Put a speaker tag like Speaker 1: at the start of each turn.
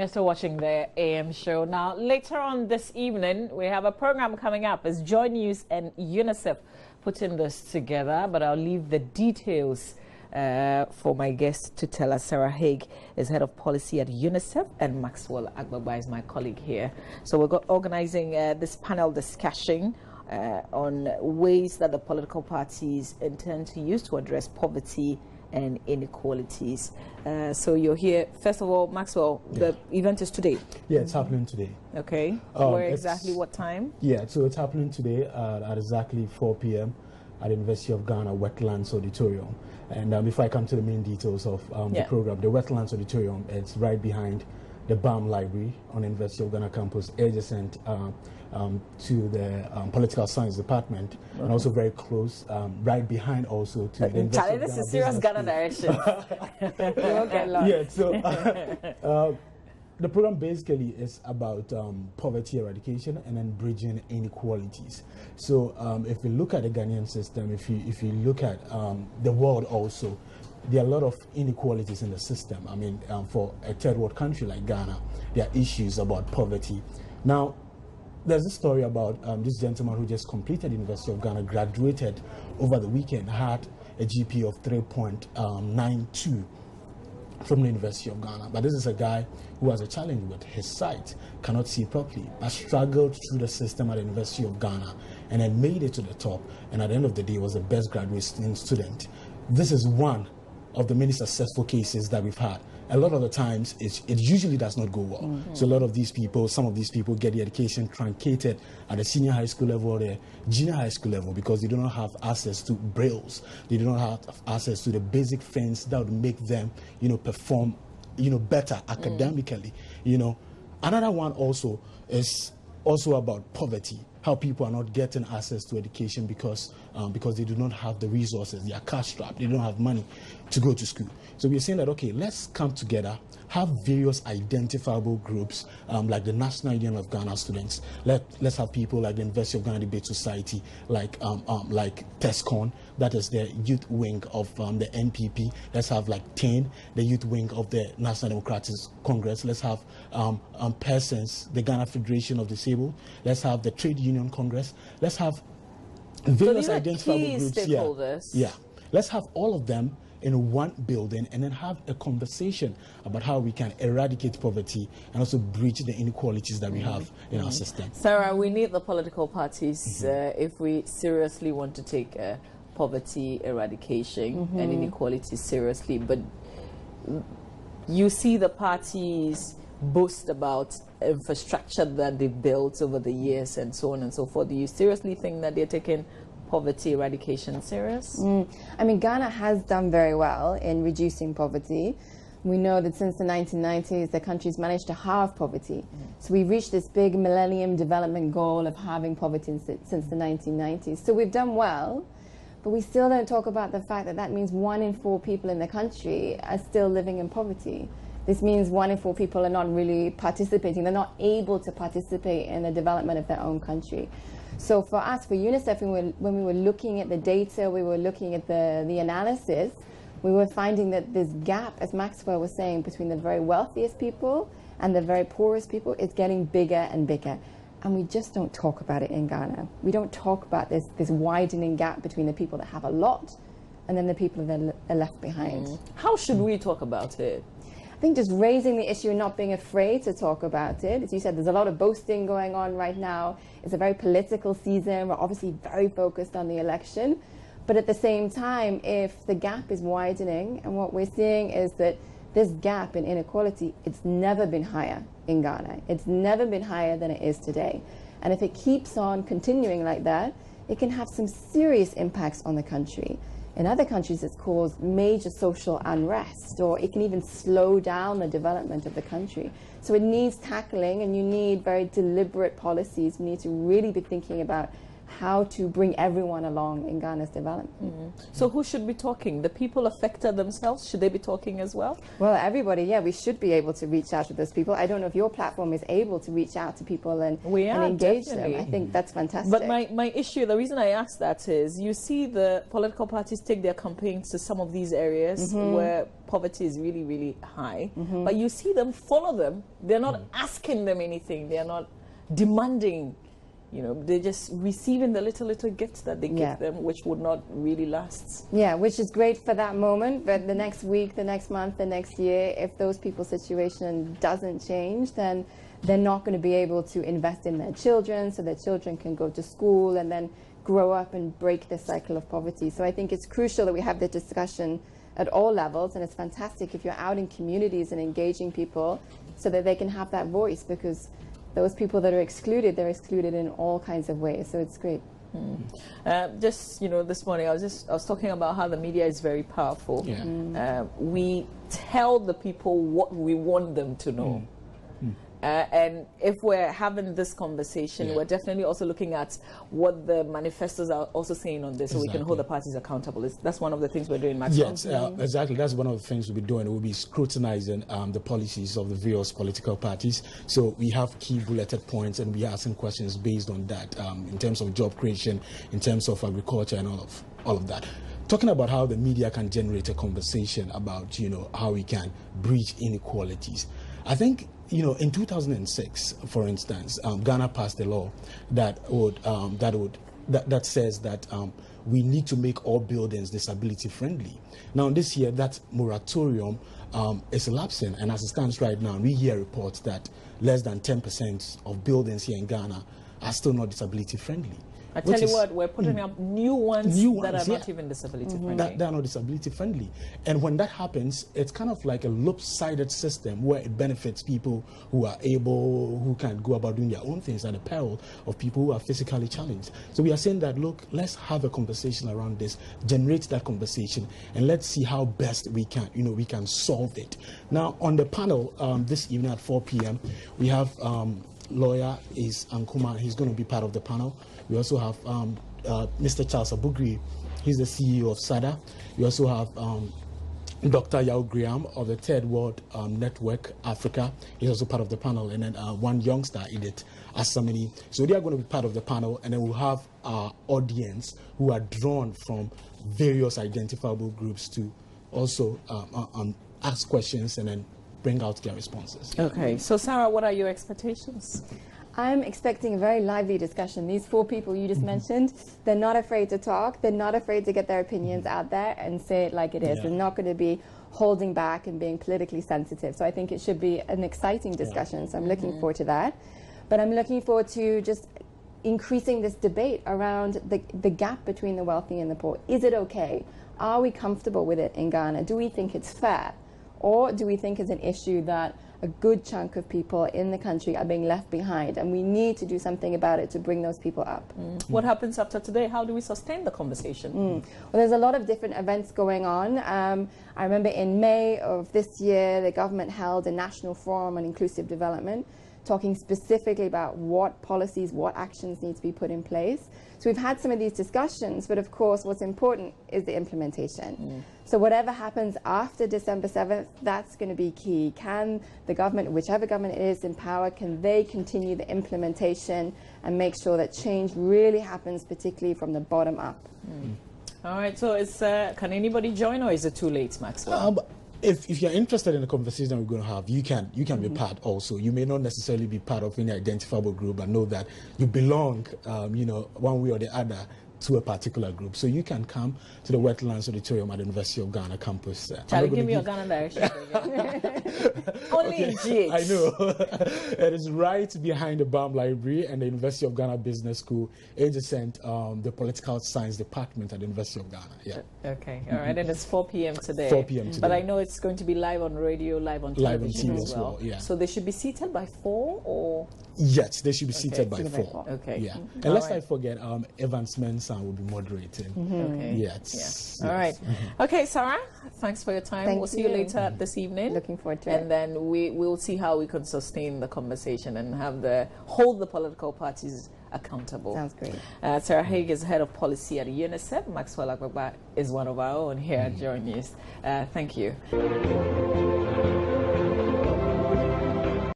Speaker 1: You're still watching the AM show. Now, later on this evening, we have a program coming up. It's Joy News and UNICEF putting this together, but I'll leave the details for my guest to tell us. Sarah Haig is head of policy at UNICEF, and Maxwell Agbagba is my colleague here. So we're organizing this panel discussion on ways that the political parties intend to use to address poverty and inequalities. So you're here. First of all, Maxwell, the event is today.
Speaker 2: Yeah, it's happening today.
Speaker 1: Okay. Where exactly, what time?
Speaker 2: Yeah, so it's happening today at exactly 4 p.m. at the University of Ghana Wetlands Auditorium. And before I come to the main details of the program, the Wetlands Auditorium is right behind the BAM Library on the University of Ghana campus, adjacent to the Political Science Department, and also very close, right behind also to the University of
Speaker 1: This
Speaker 2: Ghana
Speaker 1: is serious Ghana direction. You won't get lost.
Speaker 2: Yeah, so the program basically is about poverty eradication and then bridging inequalities. So if we look at the Ghanaian system, if you look at the world also, there are a lot of inequalities in the system. I mean, for a third world country like Ghana, there are issues about poverty. Now, there's a story about this gentleman who just completed the University of Ghana, graduated over the weekend, had a GPA of 3.92 from the University of Ghana. But this is a guy who has a challenge with his sight, cannot see properly, but struggled through the system at the University of Ghana and then made it to the top. And at the end of the day, was the best graduating student. This is one of the many successful cases that we've had. A lot of the times, it usually does not go well. So a lot of these people, some of these people get the education truncated at the senior high school level or the junior high school level because they do not have access to brailles. They do not have access to the basic things that would make them, perform, better academically. Another one also is also about poverty. How people are not getting access to education because they do not have the resources. They are cash-strapped. They don't have money to go to school. So we're saying that, okay, let's come together, have various identifiable groups like the National Union of Ghana Students. Let's have people like the University of Ghana Debate Society, like TESCON, that is the youth wing of the NPP. Let's have like TANE, the youth wing of the National Democratic Congress. Let's have persons, the Ghana Federation of Disabled. Let's have the Trade Union Congress. Let's have various identifiable groups.
Speaker 1: Stakeholders.
Speaker 2: Yeah. Let's have all of them in one building and then have a conversation about how we can eradicate poverty and also bridge the inequalities that we have in our system.
Speaker 1: Sarah, we need the political parties if we seriously want to take poverty eradication and inequality seriously. But you see the parties boast about infrastructure that they've built over the years and so on and so forth. Do you seriously think that they're taking poverty eradication serious?
Speaker 3: I mean, Ghana has done very well in reducing poverty. We know that since the 1990s, the country's managed to halve poverty. So we reached this big Millennium Development Goal of halving poverty since the 1990s. So we've done well, but we still don't talk about the fact that that means 1 in 4 people in the country are still living in poverty. This means 1 in 4 people are not really participating. They're not able to participate in the development of their own country. So for us, for UNICEF, when we were looking at the data, we were looking at the analysis, we were finding that this gap, as Maxwell was saying, between the very wealthiest people and the very poorest people is getting bigger and bigger. And we just don't talk about it in Ghana. We don't talk about this widening gap between the people that have a lot and then the people that are left behind.
Speaker 1: How should we talk about it?
Speaker 3: I think just raising the issue and not being afraid to talk about it. As you said, there's a lot of boasting going on right now. It's a very political season. We're obviously very focused on the election. But at the same time, if the gap is widening, and what we're seeing is that this gap in inequality, it's never been higher in Ghana. It's never been higher than it is today. And if it keeps on continuing like that, it can have some serious impacts on the country. In other countries, it's caused major social unrest, or it can even slow down the development of the country. So it needs tackling, and you need very deliberate policies. We need to really be thinking about how to bring everyone along in Ghana's development.
Speaker 1: So who should be talking? The people affected themselves? Should they be talking as well?
Speaker 3: Well, everybody, yeah, we should be able to reach out to those people. I don't know if your platform is able to reach out to people and engage
Speaker 1: definitely.
Speaker 3: them. I think that's fantastic.
Speaker 1: But my issue, the reason I ask that is, you see the political parties take their campaigns to some of these areas where poverty is really, really high, but you see them follow them. They're not asking them anything. They're not demanding. You know, they're just receiving the little gifts that they give them, which would not really last.
Speaker 3: Yeah, which is great for that moment, but the next week, the next month, the next year, if those people's situation doesn't change, then they're not going to be able to invest in their children so their children can go to school and then grow up and break the cycle of poverty. So I think it's crucial that we have the discussion at all levels, and it's fantastic if you're out in communities and engaging people so that they can have that voice, because those people that are excluded, they're excluded in all kinds of ways. So it's great.
Speaker 1: Just, you know, this morning I was talking about how the media is very powerful. We tell the people what we want them to know. And if we're having this conversation, we're definitely also looking at what the manifestos are also saying on this, so we can hold the parties accountable. That's one of the things we're doing, Maxwell.
Speaker 2: Yes, exactly. That's one of the things we'll be doing. We'll be scrutinizing the policies of the various political parties. So we have key bulleted points, and we're asking questions based on that, in terms of job creation, in terms of agriculture, and all of that. Talking about how the media can generate a conversation about, you know, how we can breach inequalities. I think, you know, in 2006, for instance, Ghana passed a law that says that we need to make all buildings disability friendly. Now, this year, that moratorium is elapsing, and as it stands right now, we hear reports that less than 10% of buildings here in Ghana are still not disability friendly.
Speaker 1: I tell you what, we're putting up new ones that are not even disability friendly.
Speaker 2: That are not disability friendly. And when that happens, it's kind of like a lopsided system where it benefits people who are able, who can go about doing their own things at the peril of people who are physically challenged. So we are saying that, look, let's have a conversation around this, generate that conversation, and let's see how best we can, you know, we can solve it. Now, on the panel this evening at 4 p.m., we have lawyer is Ankuma. He's going to be part of the panel. We also have Mr. Charles Abugri. He's the CEO of SADA. We also have Dr. Yao Graham of the Third World Network Africa. He's also part of the panel. And then one youngster, Edith Asamini. So they are going to be part of the panel. And then we'll have our audience who are drawn from various identifiable groups to also ask questions and then bring out their responses.
Speaker 1: Okay. So, Sarah, what are your expectations?
Speaker 3: I'm expecting a very lively discussion. These 4 people you just mentioned, they're not afraid to talk. They're not afraid to get their opinions out there and say it like it is. They're not going to be holding back and being politically sensitive. So I think it should be an exciting discussion. So I'm looking forward to that. But I'm looking forward to just increasing this debate around the gap between the wealthy and the poor. Is it okay? Are we comfortable with it in Ghana? Do we think it's fair? Or do we think it's an issue that a good chunk of people in the country are being left behind, and we need to do something about it to bring those people up?
Speaker 1: What happens after today? How do we sustain the conversation?
Speaker 3: Well, there's a lot of different events going on. I remember in May of this year, the government held a national forum on inclusive development, talking specifically about what policies, what actions need to be put in place. So we've had some of these discussions, but of course what's important is the implementation. So whatever happens after December 7th, that's going to be key. Can the government, whichever government it is in power, can they continue the implementation and make sure that change really happens, particularly from the bottom up?
Speaker 1: All right, so it's, can anybody join, or is it too late, Maxwell?
Speaker 2: If you're interested in the conversation we're going to have, you can be part also. You may not necessarily be part of any identifiable group, but know that you belong, you know, one way or the other to a particular group. So you can come to the Wetlands Auditorium at the University of Ghana campus.
Speaker 1: Charlie, give me your Ghana direction. Only in GH.
Speaker 2: I know. It is right behind the BAM Library and the University of Ghana Business School, adjacent the Political Science Department at the University of Ghana. Yeah.
Speaker 1: Okay. All right. And it's 4 p.m. today.
Speaker 2: 4 p.m. today.
Speaker 1: But I know it's going to be live on radio, live on television
Speaker 2: as well. Yeah.
Speaker 1: So they should be seated by 4, or?
Speaker 2: Yes, they should be seated by 4.
Speaker 1: Okay.
Speaker 2: Yeah. And let's not forget, Evans Mensah will be moderating.
Speaker 1: Okay.
Speaker 2: Yes.
Speaker 1: All right. Okay, Sarah, thanks for your time. We'll see you later this evening.
Speaker 3: Looking forward to it.
Speaker 1: And then we'll see how we can sustain the conversation and hold the political parties accountable.
Speaker 3: Sounds great.
Speaker 1: Sarah Haig is head of policy at UNICEF. Maxwell Agbagba is one of our own here at Joy News. Thank you.